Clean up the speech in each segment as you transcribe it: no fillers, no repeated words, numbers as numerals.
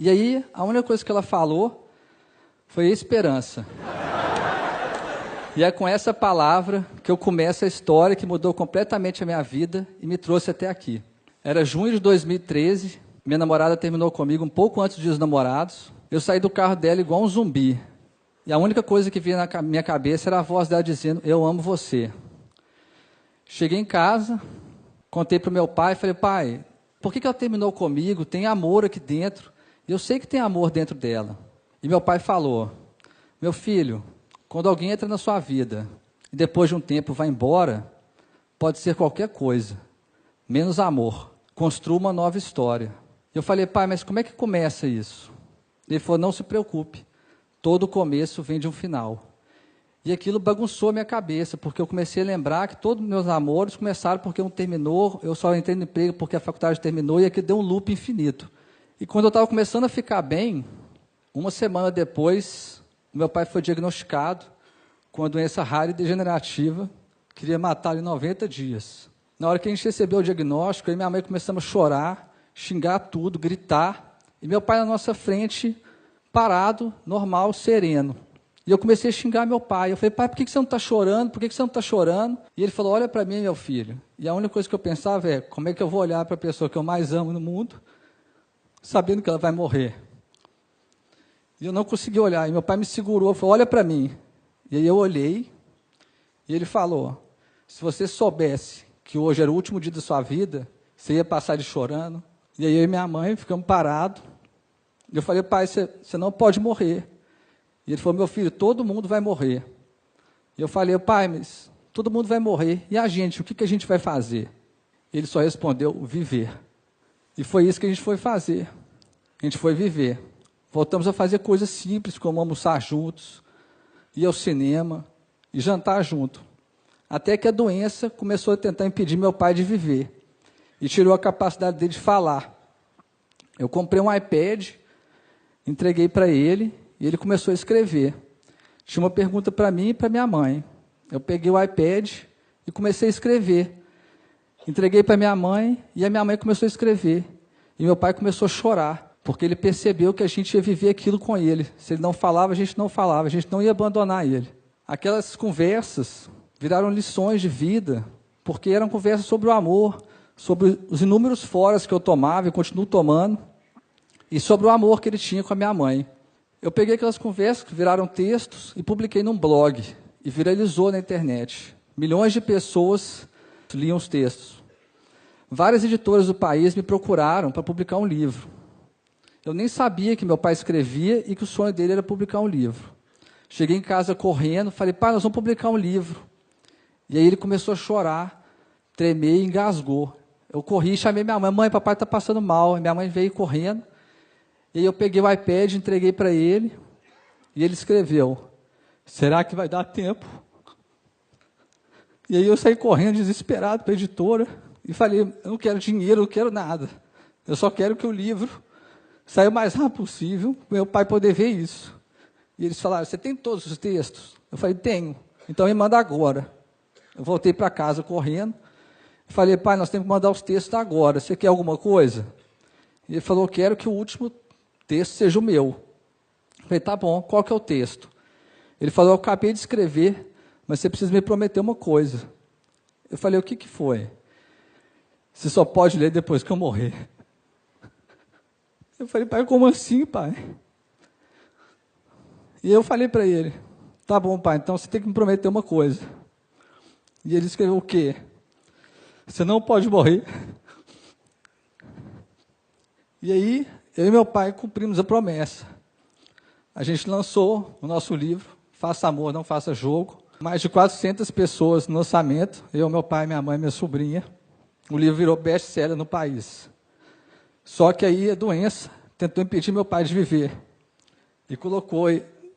E aí, a única coisa que ela falou foi esperança. E é com essa palavra que eu começo a história que mudou completamente a minha vida e me trouxe até aqui. Era junho de 2013, minha namorada terminou comigo um pouco antes dos Dias dos Namorados. Eu saí do carro dela igual um zumbi. E a única coisa que vinha na minha cabeça era a voz dela dizendo, eu amo você. Cheguei em casa, contei para o meu pai, falei, pai, por que ela terminou comigo? Tem amor aqui dentro. E eu sei que tem amor dentro dela. E meu pai falou, meu filho, quando alguém entra na sua vida e depois de um tempo vai embora, pode ser qualquer coisa, menos amor. Construa uma nova história. Eu falei, pai, mas como é que começa isso? Ele falou, não se preocupe, todo começo vem de um final. E aquilo bagunçou a minha cabeça, porque eu comecei a lembrar que todos os meus namores começaram porque um terminou, eu só entrei no emprego porque a faculdade terminou, e aquilo deu um loop infinito. E quando eu estava começando a ficar bem, uma semana depois, meu pai foi diagnosticado com uma doença rara e degenerativa, que queria matá-lo em 90 dias. Na hora que a gente recebeu o diagnóstico, eu e minha mãe começamos a chorar, xingar tudo, gritar, e meu pai na nossa frente, parado, normal, sereno. E eu comecei a xingar meu pai. Eu falei, pai, por que você não está chorando? Por que você não está chorando? E ele falou, olha para mim, meu filho. E a única coisa que eu pensava é, como é que eu vou olhar para a pessoa que eu mais amo no mundo, sabendo que ela vai morrer? E eu não consegui olhar. E meu pai me segurou, falou, olha para mim. E aí eu olhei, e ele falou, se você soubesse que hoje era o último dia da sua vida, você ia passar de chorando. E aí eu e minha mãe ficamos parados. E eu falei, pai, você não pode morrer. E ele falou, meu filho, todo mundo vai morrer. E eu falei, pai, mas todo mundo vai morrer. E a gente, o que a gente vai fazer? Ele só respondeu, viver. E foi isso que a gente foi fazer. A gente foi viver. Voltamos a fazer coisas simples, como almoçar juntos, ir ao cinema e jantar junto. Até que a doença começou a tentar impedir meu pai de viver. E tirou a capacidade dele de falar. Eu comprei um iPad, entreguei para ele, e ele começou a escrever. Tinha uma pergunta para mim e para minha mãe. Eu peguei o iPad e comecei a escrever. Entreguei para minha mãe e a minha mãe começou a escrever. E meu pai começou a chorar, porque ele percebeu que a gente ia viver aquilo com ele. Se ele não falava, a gente não falava, a gente não ia abandonar ele. Aquelas conversas viraram lições de vida, porque eram conversas sobre o amor, sobre os inúmeros foras que eu tomava e continuo tomando, e sobre o amor que ele tinha com a minha mãe. Eu peguei aquelas conversas que viraram textos e publiquei num blog, e viralizou na internet. Milhões de pessoas liam os textos. Várias editoras do país me procuraram para publicar um livro. Eu nem sabia que meu pai escrevia e que o sonho dele era publicar um livro. Cheguei em casa correndo, falei, pai, nós vamos publicar um livro. E aí ele começou a chorar, tremer e engasgou. Eu corri e chamei minha mãe, mãe, papai está passando mal. E minha mãe veio correndo. E aí eu peguei o iPad, entreguei para ele, e ele escreveu, será que vai dar tempo? E aí eu saí correndo, desesperado, para a editora, e falei, eu não quero dinheiro, eu não quero nada. Eu só quero que o livro saia o mais rápido possível, para meu pai poder ver isso. E eles falaram, você tem todos os textos? Eu falei, tenho. Então me manda agora. Eu voltei para casa correndo, e falei, pai, nós temos que mandar os textos agora, você quer alguma coisa? E ele falou, quero que o último texto seja o meu. Eu falei, tá bom, qual que é o texto? Ele falou, eu acabei de escrever, mas você precisa me prometer uma coisa. Eu falei, o que foi? Você só pode ler depois que eu morrer. Eu falei, pai, como assim, pai? E eu falei para ele, tá bom, pai, então você tem que me prometer uma coisa. E ele escreveu o quê? Você não pode morrer. E aí, eu e meu pai cumprimos a promessa. A gente lançou o nosso livro, Faça Amor, Não Faça Jogo. Mais de 400 pessoas no lançamento, eu, meu pai, minha mãe, minha sobrinha. O livro virou best-seller no país. Só que aí a doença tentou impedir meu pai de viver. E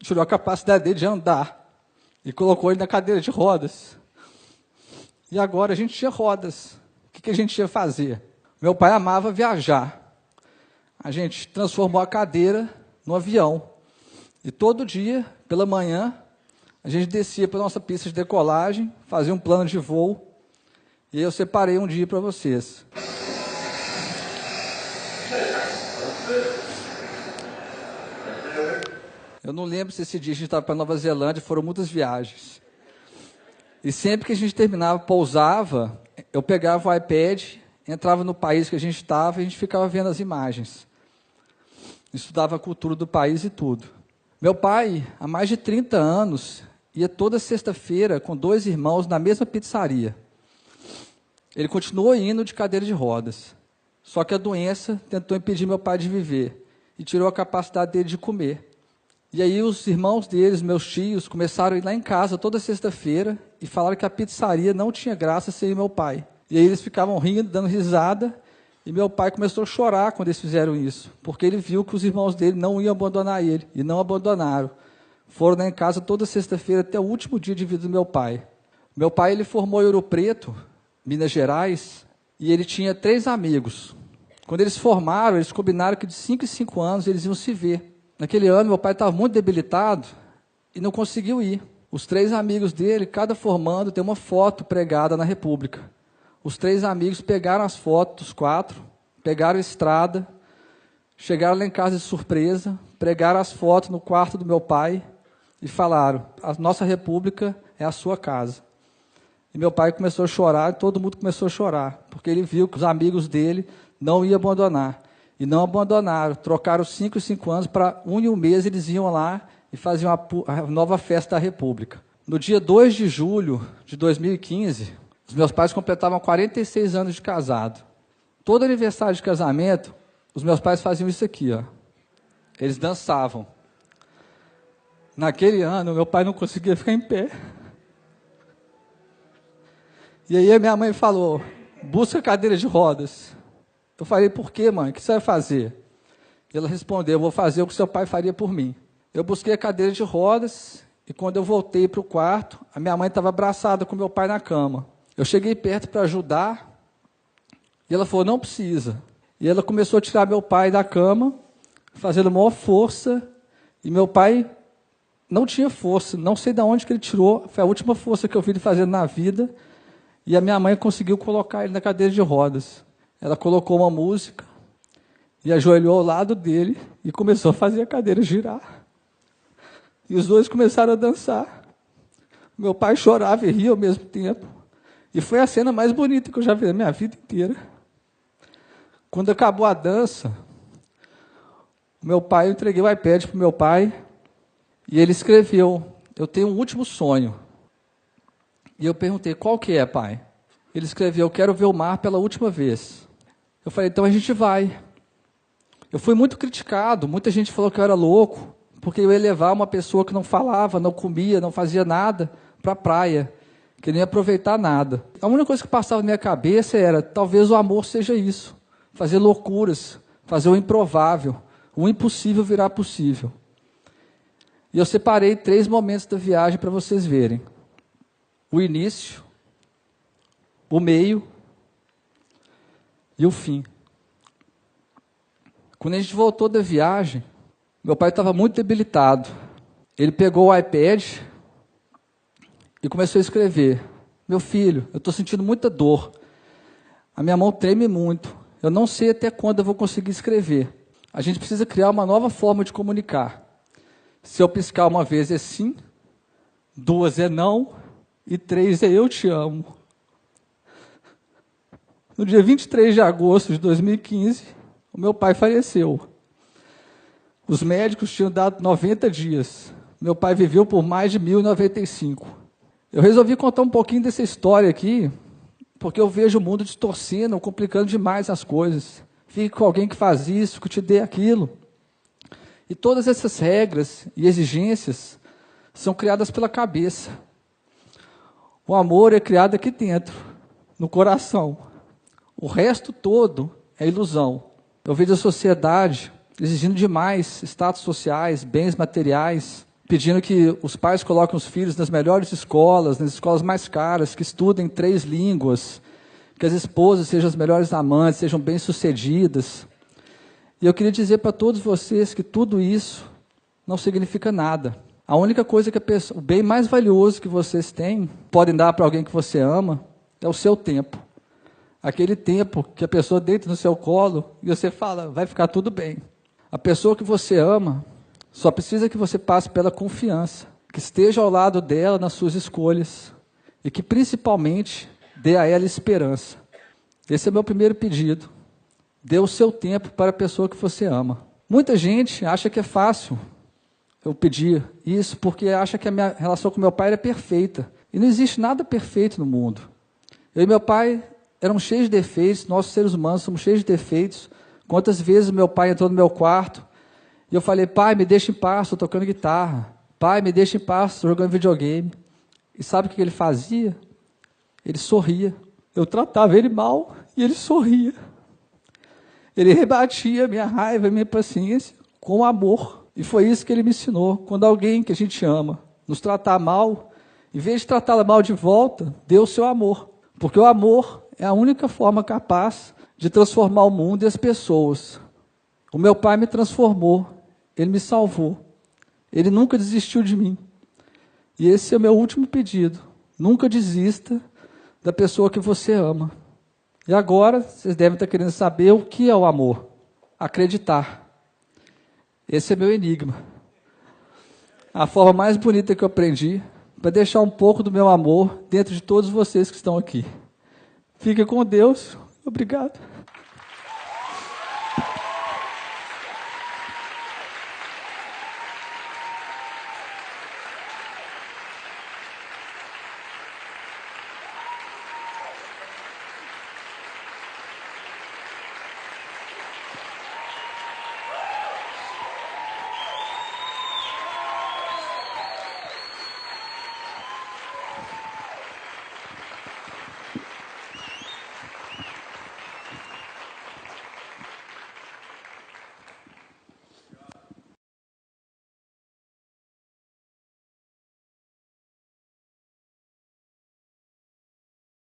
tirou a capacidade dele de andar. E colocou ele na cadeira de rodas. E agora a gente tinha rodas. O que a gente ia fazer? Meu pai amava viajar. A gente transformou a cadeira no avião. E todo dia, pela manhã, a gente descia para a nossa pista de decolagem, fazia um plano de voo, e eu separei um dia para vocês. Eu não lembro se esse dia a gente estava para Nova Zelândia, foram muitas viagens. E sempre que a gente terminava, pousava, eu pegava o iPad, entrava no país que a gente estava e a gente ficava vendo as imagens. Estudava a cultura do país e tudo. Meu pai, há mais de 30 anos, ia toda sexta-feira com 2 irmãos na mesma pizzaria. Ele continuou indo de cadeira de rodas. Só que a doença tentou impedir meu pai de viver e tirou a capacidade dele de comer. E aí os irmãos deles, meus tios, começaram a ir lá em casa toda sexta-feira e falaram que a pizzaria não tinha graça sem meu pai. E aí eles ficavam rindo, dando risada, e meu pai começou a chorar quando eles fizeram isso, porque ele viu que os irmãos dele não iam abandonar ele, e não abandonaram. Foram lá em casa toda sexta-feira até o último dia de vida do meu pai. Meu pai, ele formou em Ouro Preto, Minas Gerais, e ele tinha 3 amigos. Quando eles formaram, eles combinaram que de 5 em 5 anos eles iam se ver. Naquele ano, meu pai estava muito debilitado e não conseguiu ir. Os 3 amigos dele, cada formando, tem uma foto pregada na República. Os 3 amigos pegaram as fotos, os 4, pegaram a estrada, chegaram lá em casa de surpresa, pregaram as fotos no quarto do meu pai e falaram: a nossa República é a sua casa. E meu pai começou a chorar, e todo mundo começou a chorar, porque ele viu que os amigos dele não iam abandonar. E não abandonaram, trocaram 5 em 5 anos para 1 em 1 mês, eles iam lá e faziam a nova festa da República. No dia 2 de julho de 2015, os meus pais completavam 46 anos de casado. Todo aniversário de casamento, os meus pais faziam isso aqui, ó. Eles dançavam. Naquele ano, meu pai não conseguia ficar em pé. E aí a minha mãe falou: busca cadeira de rodas. Eu falei: por quê, mãe? O que você vai fazer? E ela respondeu: eu vou fazer o que seu pai faria por mim. Eu busquei a cadeira de rodas e quando eu voltei para o quarto, a minha mãe estava abraçada com meu pai na cama. Eu cheguei perto para ajudar e ela falou: não precisa. E ela começou a tirar meu pai da cama, fazendo maior força, e meu pai não tinha força, não sei de onde que ele tirou, foi a última força que eu vi ele fazendo na vida, e a minha mãe conseguiu colocar ele na cadeira de rodas. Ela colocou uma música e ajoelhou ao lado dele e começou a fazer a cadeira girar. E os dois começaram a dançar. Meu pai chorava e ria ao mesmo tempo. E foi a cena mais bonita que eu já vi na minha vida inteira. Quando acabou a dança, eu entreguei o iPad para o meu pai e ele escreveu: eu tenho um último sonho. E eu perguntei: qual que é, pai? Ele escreveu: eu quero ver o mar pela última vez. Eu falei: então a gente vai. Eu fui muito criticado, muita gente falou que eu era louco, porque eu ia levar uma pessoa que não falava, não comia, não fazia nada, para a praia, que nem ia aproveitar nada. A única coisa que passava na minha cabeça era: talvez o amor seja isso, fazer loucuras, fazer o improvável, o impossível virar possível. E eu separei 3 momentos da viagem para vocês verem: o início, o meio e o fim. Quando a gente voltou da viagem, meu pai estava muito debilitado. Ele pegou o iPad e começou a escrever: meu filho, eu estou sentindo muita dor. A minha mão treme muito. Eu não sei até quando eu vou conseguir escrever. A gente precisa criar uma nova forma de comunicar. Se eu piscar uma vez é sim, 2 é não, e 3 é eu te amo. No dia 23 de agosto de 2015, o meu pai faleceu. Os médicos tinham dado 90 dias. Meu pai viveu por mais de 1095. Eu resolvi contar um pouquinho dessa história aqui, porque eu vejo o mundo distorcendo, complicando demais as coisas. Fique com alguém que faz isso, que te dê aquilo. E todas essas regras e exigências são criadas pela cabeça. O amor é criado aqui dentro, no coração. O resto todo é ilusão. Eu vejo a sociedade exigindo demais status sociais, bens materiais, pedindo que os pais coloquem os filhos nas melhores escolas, nas escolas mais caras, que estudem 3 línguas, que as esposas sejam as melhores amantes, sejam bem-sucedidas. E eu queria dizer para todos vocês que tudo isso não significa nada. A única coisa que o bem mais valioso que vocês têm, podem dar para alguém que você ama, é o seu tempo. Aquele tempo que a pessoa deita no seu colo e você fala: vai ficar tudo bem. A pessoa que você ama Só precisa que você passe pela confiança, que esteja ao lado dela nas suas escolhas e que principalmente dê a ela esperança. Esse é meu primeiro pedido. Dê o seu tempo para a pessoa que você ama. Muita gente acha que é fácil eu pedir isso porque acha que a minha relação com meu pai era perfeita. E não existe nada perfeito no mundo. Eu e meu pai éramos cheios de defeitos, nós seres humanos somos cheios de defeitos. Quantas vezes meu pai entrou no meu quarto e eu falei, pai, me deixa em paz, estou tocando guitarra. Pai, me deixa em paz, estou jogando videogame. E sabe o que ele fazia? Ele sorria. Eu tratava ele mal e ele sorria. Ele rebatia a minha raiva, a minha paciência com amor. E foi isso que ele me ensinou. Quando alguém que a gente ama nos tratar mal, em vez de tratá-la mal de volta, dê o seu amor. Porque o amor é a única forma capaz de transformar o mundo e as pessoas. O meu pai me transformou. Ele me salvou. Ele nunca desistiu de mim. E esse é o meu último pedido. Nunca desista da pessoa que você ama. E agora, vocês devem estar querendo saber o que é o amor. Acreditar. Esse é meu enigma. A forma mais bonita que eu aprendi para deixar um pouco do meu amor dentro de todos vocês que estão aqui. Fique com Deus. Obrigado.